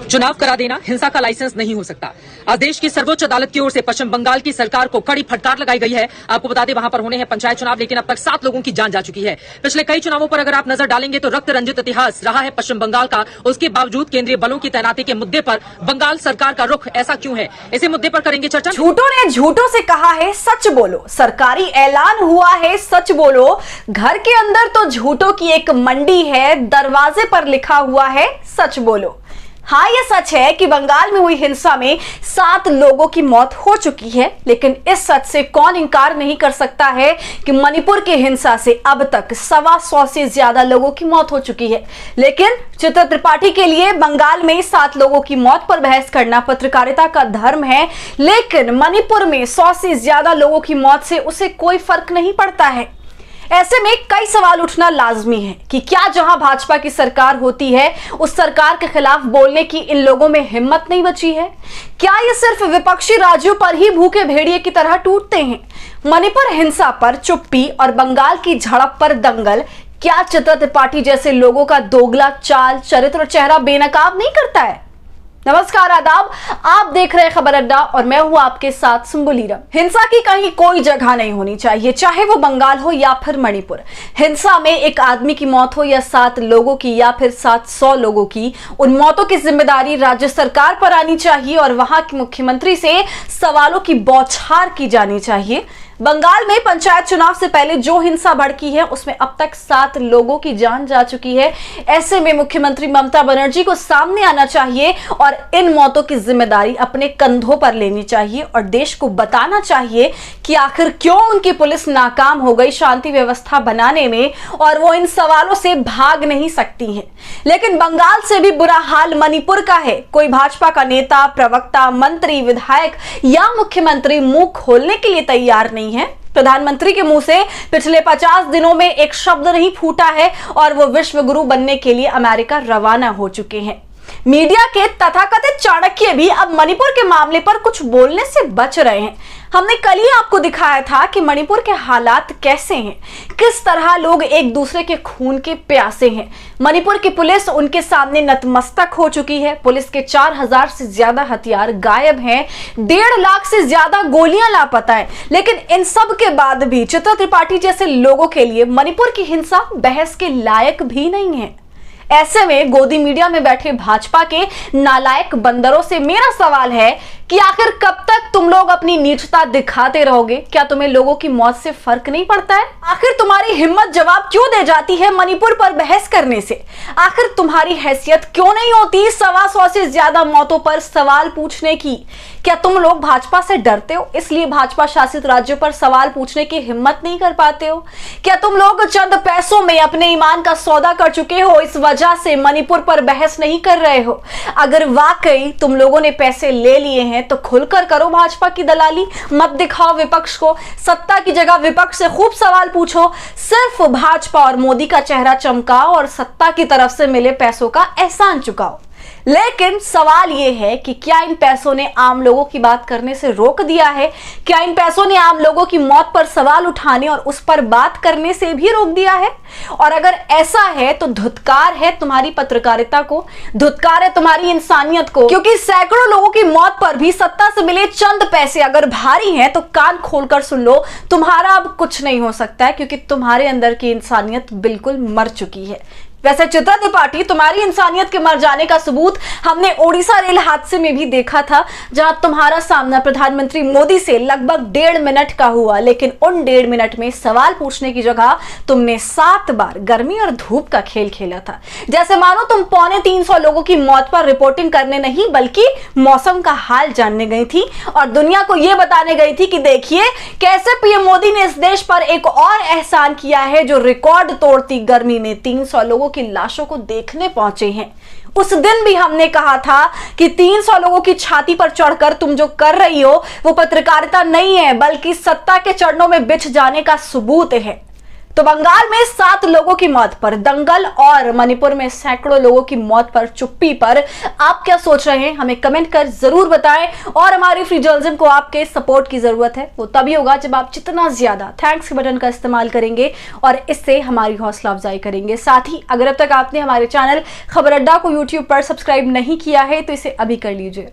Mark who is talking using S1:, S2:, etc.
S1: चुनाव करा देना हिंसा का लाइसेंस नहीं हो सकता। आज देश की सर्वोच्च अदालत की ओर से पश्चिम बंगाल की सरकार को कड़ी फटकार लगाई गई है। आपको बता दें वहां पर होने हैं पंचायत चुनाव, लेकिन अब तक 7 लोगों की जान जा चुकी है। पिछले कई चुनावों पर अगर आप नजर डालेंगे तो रक्त रंजित इतिहास रहा है पश्चिम बंगाल का। उसके बावजूद केंद्रीय बलों की तैनाती के मुद्दे पर बंगाल सरकार का रुख ऐसा क्यों है, इसी मुद्दे पर करेंगे चर्चा।
S2: झूठों ने झूठों से कहा है सच बोलो, सरकारी ऐलान हुआ है सच बोलो। घर के अंदर तो झूठों की एक मंडी है, दरवाजे पर लिखा हुआ है सच बोलो। हाँ, ये सच है कि बंगाल में हुई हिंसा में 7 लोगों की मौत हो चुकी है, लेकिन इस सच से कौन इंकार नहीं कर सकता है कि मणिपुर की हिंसा से अब तक 125 से ज्यादा लोगों की मौत हो चुकी है। लेकिन चित्रा त्रिपाठी के लिए बंगाल में 7 लोगों की मौत पर बहस करना पत्रकारिता का धर्म है, लेकिन मणिपुर में 100 से ज्यादा लोगों की मौत से उसे कोई फर्क नहीं पड़ता है। ऐसे में कई सवाल उठना लाजमी है कि क्या जहां भाजपा की सरकार होती है उस सरकार के खिलाफ बोलने की इन लोगों में हिम्मत नहीं बची है? क्या ये सिर्फ विपक्षी राज्यों पर ही भूखे भेड़िए की तरह टूटते हैं? मणिपुर हिंसा पर चुप्पी और बंगाल की झड़प पर दंगल क्या चित्रा त्रिपाठी जैसे लोगों का दोगला चाल, चरित्र और चेहरा बेनकाब नहीं करता है? नमस्कार, आदाब। आप देख रहे हैं खबर अड्डा और मैं हूं आपके साथ सुम्बुलीरम। हिंसा की कहीं कोई जगह नहीं होनी चाहिए, चाहे वो बंगाल हो या फिर मणिपुर। हिंसा में एक आदमी की मौत हो या 7 लोगों की या फिर 700 लोगों की, उन मौतों की जिम्मेदारी राज्य सरकार पर आनी चाहिए और वहां के मुख्यमंत्री से सवालों की बौछार की जानी चाहिए। बंगाल में पंचायत चुनाव से पहले जो हिंसा भड़की है उसमें अब तक 7 लोगों की जान जा चुकी है। ऐसे में मुख्यमंत्री ममता बनर्जी को सामने आना चाहिए और इन मौतों की जिम्मेदारी अपने कंधों पर लेनी चाहिए और देश को बताना चाहिए कि आखिर क्यों उनकी पुलिस नाकाम हो गई शांति व्यवस्था बनाने में और वो इन सवालों से भाग नहीं सकती है। लेकिन बंगाल से भी बुरा हाल मणिपुर का है। कोई भाजपा का नेता, प्रवक्ता, मंत्री, विधायक या मुख्यमंत्री मुंह खोलने के लिए तैयार नहीं है। प्रधानमंत्री के मुंह से पिछले 50 दिनों में एक शब्द नहीं फूटा है और वो विश्व गुरु बनने के लिए अमेरिका रवाना हो चुके हैं। मीडिया के तथाकथित चाणक्य भी अब मणिपुर के मामले पर कुछ बोलने से बच रहे हैं। हमने कल ही आपको दिखाया था कि मणिपुर के हालात कैसे हैं, किस तरह लोग एक दूसरे के खून के प्यासे हैं। मणिपुर की पुलिस उनके सामने नतमस्तक हो चुकी है। पुलिस के 4000 से ज्यादा हथियार गायब हैं, 1.5 लाख से ज्यादा गोलियां लापता है। लेकिन इन सब के बाद भी चित्रा त्रिपाठी जैसे लोगों के लिए मणिपुर की हिंसा बहस के लायक भी नहीं है। ऐसे में गोदी मीडिया में बैठे भाजपा के नालायक बंदरों से मेरा सवाल है कि आखिर कब तक तुम लोग अपनी नीचता दिखाते रहोगे? क्या तुम्हें लोगों की मौत से फर्क नहीं पड़ता है? आखिर तुम्हारी हिम्मत जवाब क्यों दे जाती है मणिपुर पर बहस करने से? आखिर तुम्हारी हैसियत क्यों नहीं होती 125 से ज्यादा मौतों पर सवाल पूछने की? क्या तुम लोग भाजपा से डरते हो इसलिए भाजपा शासित राज्यों पर सवाल पूछने की हिम्मत नहीं कर पाते हो? क्या तुम लोग चंद पैसों में अपने ईमान का सौदा कर चुके हो, इस वजह से मणिपुर पर बहस नहीं कर रहे हो? अगर वाकई तुम लोगों ने पैसे ले लिए हैं तो खुलकर करो भाजपा की दलाली, मत दिखाओ विपक्ष को। सत्ता की जगह विपक्ष से खूब सवाल पूछो, सिर्फ भाजपा और मोदी का चेहरा चमकाओ और सत्ता की तरफ से मिले पैसों का एहसान चुकाओ। लेकिन सवाल यह है कि क्या इन पैसों ने आम लोगों की बात करने से रोक दिया है? क्या इन पैसों ने आम लोगों की मौत पर सवाल उठाने और उस पर बात करने से भी रोक दिया है? और अगर ऐसा है तो धुतकार है तुम्हारी पत्रकारिता को, धुतकार है तुम्हारी इंसानियत को, क्योंकि सैकड़ों लोगों की मौत पर भी सत्ता से मिले चंद पैसे अगर भारी हैं तो कान खोलकर सुन लो, तुम्हारा अब कुछ नहीं हो सकता है, क्योंकि तुम्हारे अंदर की इंसानियत बिल्कुल मर चुकी है। वैसे चित्रा त्रिपाठी, तुम्हारी इंसानियत के मर जाने का सबूत हमने ओडिशा रेल हादसे में भी देखा था, जहां तुम्हारा सामना प्रधानमंत्री मोदी से लगभग 1.5 मिनट का हुआ, लेकिन उन 1.5 मिनट में सवाल पूछने की जगह तुमने 7 बार गर्मी और धूप का खेल खेला था। जैसे मानो तुम 250 लोगों की मौत पर रिपोर्टिंग करने नहीं बल्कि मौसम का हाल जानने गई थी और दुनिया को यह बताने गई थी कि देखिए कैसे पीएम मोदी ने इस देश पर एक और एहसान किया है, जो रिकॉर्ड तोड़ती गर्मी में 300 लोगों की लाशों को देखने पहुंचे हैं। उस दिन भी हमने कहा था कि 300 लोगों की छाती पर चढ़कर तुम जो कर रही हो वो पत्रकारिता नहीं है बल्कि सत्ता के चरणों में बिछ जाने का सबूत है। तो बंगाल में 7 लोगों की मौत पर दंगल और मणिपुर में सैकड़ों लोगों की मौत पर चुप्पी पर आप क्या सोच रहे हैं, हमें कमेंट कर जरूर बताएं। और हमारी फ्री जर्नलिज्म को आपके सपोर्ट की जरूरत है, वो तभी होगा जब आप जितना ज्यादा थैंक्स के बटन का इस्तेमाल करेंगे और इससे हमारी हौसला अफजाई करेंगे। साथ ही अगर अब तक आपने हमारे चैनल खबर अड्डा को यूट्यूब पर सब्सक्राइब नहीं किया है तो इसे अभी कर लीजिए।